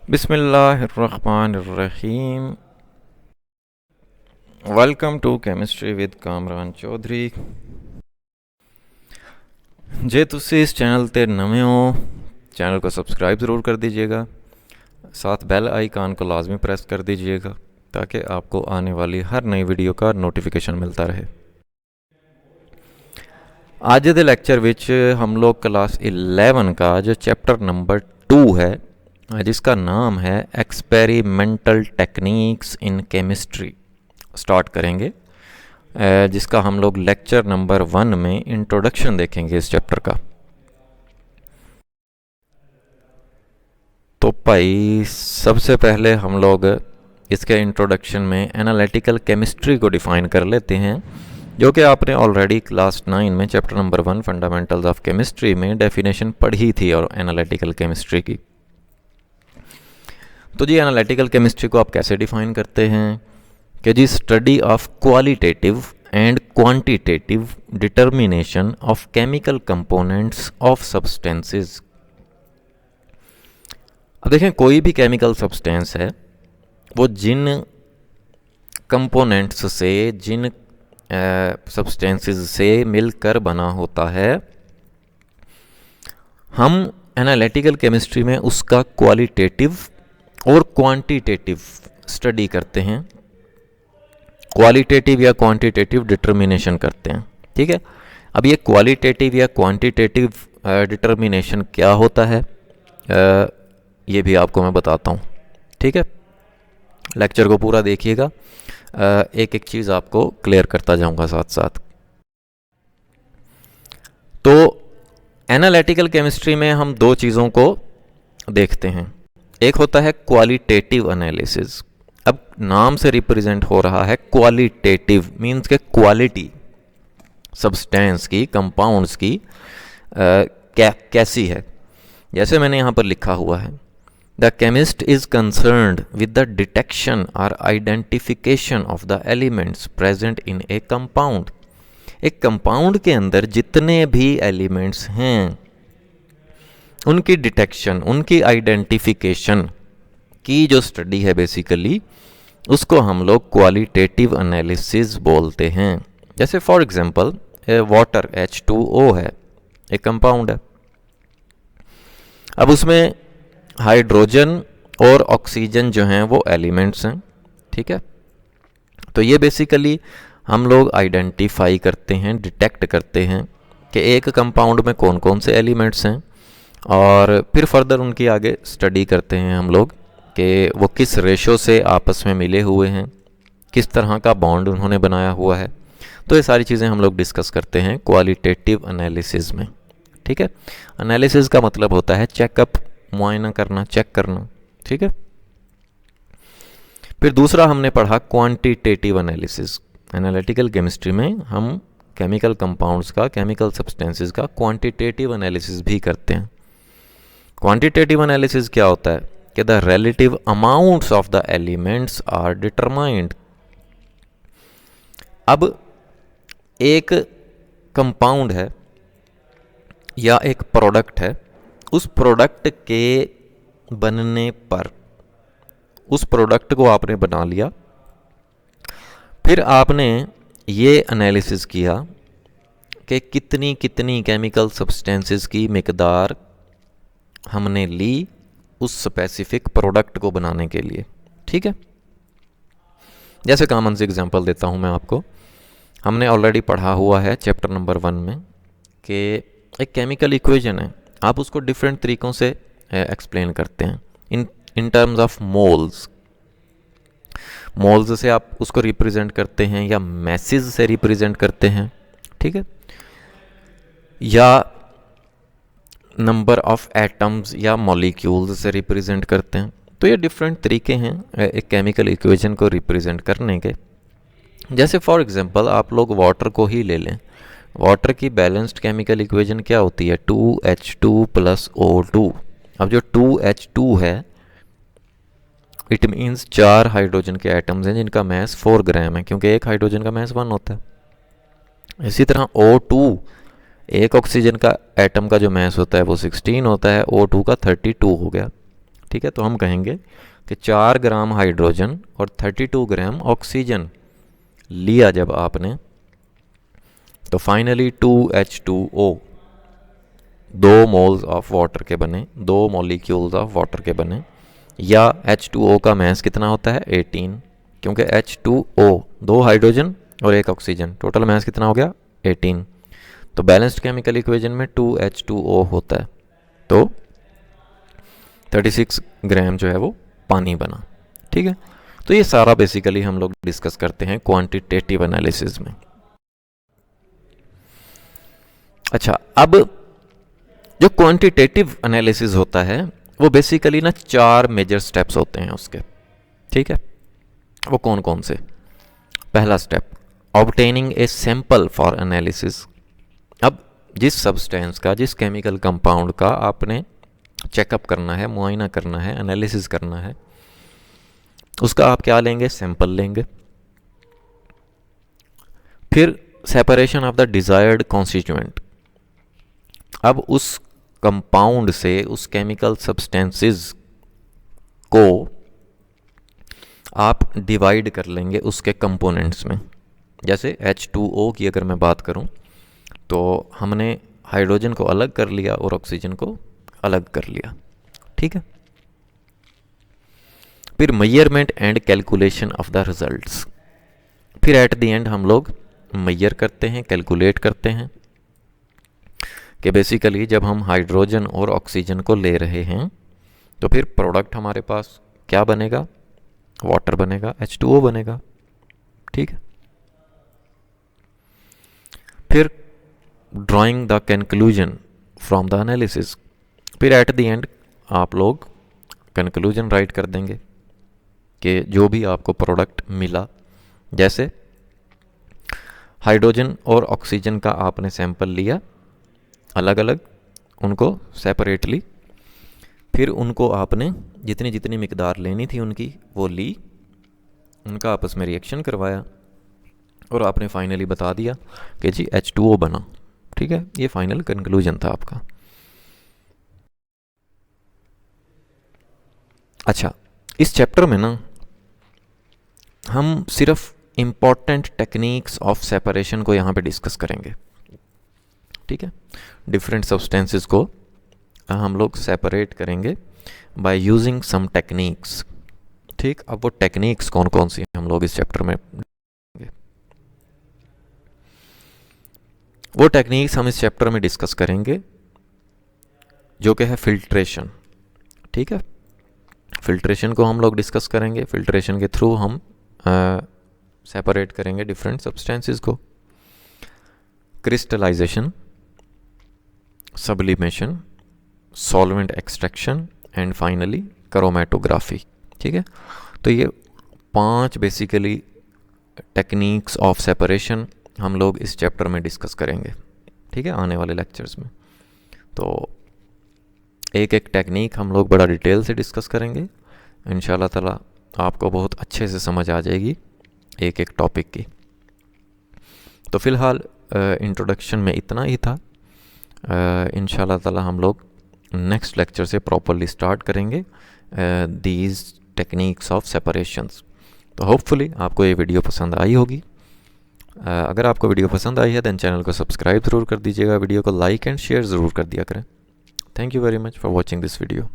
बिस्मिल्लाहिर्रहमानिर्रहीम। Welcome to chemistry with Kamran Chaudhry. जे तुसी इस चैनल ते नवे हो, चैनल को सब्सक्राइब ज़रूर कर दीजिएगा, साथ बेल आइकन को लाजमी प्रेस कर दीजिएगा ताकि आपको आने वाली हर नई वीडियो का नोटिफिकेशन मिलता रहे। आज के लेक्चर विच हम लोग क्लास 11 का जो चैप्टर नंबर 2 है, जिसका नाम है experimental techniques in chemistry, start करेंगे, जिसका हम लोग लेक्चर नंबर 1 में इंट्रोडक्शन देखेंगे इस चैप्टर का। तो भाई सबसे पहले हम लोग इसके इंट्रोडक्शन में एनालिटिकल केमिस्ट्री को डिफ़ाइन कर लेते हैं, जो कि आपने ऑलरेडी क्लास 9 में chapter number 1 fundamentals of chemistry में डेफिनेशन पढ़ी थी और एनालिटिकल केमिस्ट्री की। तो जी एनालिटिकल केमिस्ट्री को आप कैसे डिफ़ाइन करते हैं कि जी study of qualitative and quantitative determination of chemical components of substances. अब देखें, कोई भी केमिकल सब्सटेंस है वो जिन कंपोनेंट्स से, जिन सब्सटेंसेस से मिलकर बना होता है, हम एनालिटिकल केमिस्ट्री में उसका क्वालिटेटिव और क्वांटिटेटिव स्टडी करते हैं, क्वालिटेटिव या क्वांटिटेटिव डिटर्मिनेशन करते हैं। ठीक है, अब ये क्वालिटेटिव या क्वांटिटेटिव डिटर्मिनेशन क्या होता है, ये भी आपको मैं बताता हूँ। ठीक है, लेक्चर को पूरा देखिएगा, एक एक चीज़ आपको क्लियर करता जाऊँगा साथ साथ। तो एनालिटिकल केमिस्ट्री में हम दो चीज़ों को देखते हैं। एक होता है क्वालिटेटिव एनालिसिस। अब नाम से रिप्रेजेंट हो रहा है क्वालिटेटिव, मीन्स के क्वालिटी सब्सटेंस की, कंपाउंड्स की कैसी है। जैसे मैंने यहाँ पर लिखा हुआ है, the chemist is concerned with the detection और identification of the elements present in a compound. एक कंपाउंड के अंदर जितने भी एलिमेंट्स हैं उनकी डिटेक्शन, उनकी आइडेंटिफिकेशन की जो स्टडी है बेसिकली, उसको हम लोग क्वालिटेटिव एनालिसिस बोलते हैं। जैसे फॉर एग्जांपल वाटर H2O है, एक कंपाउंड है। अब उसमें हाइड्रोजन और ऑक्सीजन जो हैं वो एलिमेंट्स हैं। ठीक है, तो ये बेसिकली हम लोग आइडेंटिफाई करते हैं, डिटेक्ट करते हैं कि एक कंपाउंड में कौन कौन से एलिमेंट्स हैं, और फिर फर्दर उनकी आगे स्टडी करते हैं हम लोग कि वो किस रेशो से आपस में मिले हुए हैं, किस तरह का बॉन्ड उन्होंने बनाया हुआ है। तो ये सारी चीज़ें हम लोग डिस्कस करते हैं क्वालिटेटिव एनालिसिस में। ठीक है, एनालिसिस का मतलब होता है चेकअप, मुआयना करना, चेक करना। ठीक है, फिर दूसरा हमने पढ़ा क्वांटिटेटिव एनालिसिस। एनालिटिकल केमिस्ट्री में हम केमिकल कंपाउंड्स का, केमिकल सब्सटेंसेस का क्वांटिटेटिव एनालिसिस भी करते हैं। क्वांटिटेटिव एनालिसिस क्या होता है कि the relative amounts of the elements are determined. अब एक कंपाउंड है या एक प्रोडक्ट है, उस प्रोडक्ट के बनने पर, उस प्रोडक्ट को आपने बना लिया, फिर आपने ये एनालिसिस किया कि कितनी कितनी केमिकल सब्सटेंसेस की मिकदार हमने ली उस स्पेसिफिक प्रोडक्ट को बनाने के लिए। ठीक है, जैसे कॉमन से एग्जांपल देता हूँ मैं आपको। हमने ऑलरेडी पढ़ा हुआ है चैप्टर नंबर 1 में कि एक केमिकल इक्वेशन है, आप उसको डिफरेंट तरीक़ों से एक्सप्लेन करते हैं in terms of moles. Moles से आप उसको रिप्रेजेंट करते हैं, या मैसेज से रिप्रेजेंट करते हैं। ठीक है, या नंबर ऑफ एटम्स या मॉलिक्यूल्स से रिप्रेजेंट करते हैं। तो ये डिफरेंट तरीके हैं एक केमिकल इक्वेशन को रिप्रेजेंट करने के। जैसे फॉर एग्जांपल आप लोग वाटर को ही ले लें। वाटर की बैलेंस्ड केमिकल इक्वेशन क्या होती है, 2H2 + O2। अब जो 2H2 है, इट मीन्स 4 हाइड्रोजन के एटम्स हैं जिनका मैस 4 ग्राम है, क्योंकि एक हाइड्रोजन का मैस 1 होता है। इसी तरह O2, एक ऑक्सीजन का एटम का जो मैस होता है वो 16 होता है, O2 का 32 हो गया। ठीक है, तो हम कहेंगे कि 4 ग्राम हाइड्रोजन और 32 ग्राम ऑक्सीजन लिया जब आपने, तो finally 2H2O 2 moles of water के बने, 2 मॉलिक्यूल्स ऑफ वाटर के बने, या H2O का मास कितना होता है 18, क्योंकि H2O 2 हाइड्रोजन और 1 ऑक्सीजन, टोटल मास कितना हो गया 18। तो बैलेंस्ड केमिकल इक्वेशन में 2H2O होता है, तो 36 ग्राम जो है वो पानी बना। ठीक है, तो ये सारा बेसिकली हम लोग डिस्कस करते हैं क्वांटिटेटिव एनालिसिस में। अच्छा, अब जो क्वांटिटेटिव एनालिसिस होता है वो बेसिकली ना 4 मेजर स्टेप्स होते हैं उसके। ठीक है, वो कौन कौन से? पहला step, obtaining a sample for analysis. अब जिस सब्सटेंस का, जिस केमिकल कंपाउंड का आपने चेकअप करना है, मुआयना करना है, एनालिसिस करना है, उसका आप क्या लेंगे? सैंपल लेंगे। फिर separation of the desired constituent. अब उस कंपाउंड से, उस केमिकल सब्सटेंसेस को आप डिवाइड कर लेंगे उसके कंपोनेंट्स में। जैसे H2O की अगर मैं बात करूं, तो हमने हाइड्रोजन को अलग कर लिया और ऑक्सीजन को अलग कर लिया। ठीक है, फिर measurement and calculation of the results. फिर एट द एंड हम लोग मेजर करते हैं, कैलकुलेट करते हैं कि बेसिकली जब हम हाइड्रोजन और ऑक्सीजन को ले रहे हैं तो फिर प्रोडक्ट हमारे पास क्या बनेगा? वाटर बनेगा, H2O बनेगा। ठीक है, फिर drawing the conclusion from the analysis. फिर एट द एंड आप लोग कंक्लूजन राइट कर देंगे कि जो भी आपको प्रोडक्ट मिला, जैसे हाइड्रोजन और ऑक्सीजन का आपने सैंपल लिया अलग अलग, उनको सेपरेटली, फिर उनको आपने जितनी जितनी मिकदार लेनी थी उनकी वो ली, उनका आपस में रिएक्शन करवाया और आपने फाइनली बता दिया कि जी H2O बना। ठीक है, ये फाइनल कंक्लूजन था आपका। अच्छा, इस चैप्टर में ना हम सिर्फ इम्पॉर्टेंट टेक्निक्स ऑफ सेपरेशन को यहाँ पे डिस्कस करेंगे। ठीक है, डिफरेंट सब्सटेंसेस को हम लोग सेपरेट करेंगे बाय यूजिंग सम टेक्निक्स। ठीक, अब वो टेक्निक्स कौन कौन सी हम लोग इस चैप्टर में, वो टेक्निक्स हम इस चैप्टर में डिस्कस करेंगे जो कि है फिल्ट्रेशन। ठीक है, फिल्ट्रेशन को हम लोग डिस्कस करेंगे। फिल्ट्रेशन के थ्रू हम सेपरेट करेंगे डिफरेंट सब्सटेंसेस को। Crystallization, sublimation, solvent extraction and finally chromatography. ठीक है, तो ये 5 बेसिकली टेक्निक्स ऑफ सेपरेशन हम लोग इस चैप्टर में डिस्कस करेंगे। ठीक है, आने वाले लेक्चर्स में तो एक एक टेक्निक हम लोग बड़ा डिटेल से डिस्कस करेंगे। इंशाल्लाह ताला आपको बहुत अच्छे से समझ आ जाएगी एक एक टॉपिक की। तो फ़िलहाल इंट्रोडक्शन में इतना ही था। इंशाल्लाह ताला हम लोग नेक्स्ट लेक्चर से प्रॉपरली स्टार्ट करेंगे दीज टेक्निक्स ऑफ सेपरेशंस। तो होपफुली आपको ये वीडियो पसंद आई होगी। अगर आपको वीडियो पसंद आई है देन चैनल को सब्सक्राइब ज़रूर कर दीजिएगा, वीडियो को लाइक एंड शेयर ज़रूर कर दिया करें। Thank you very much for watching this video.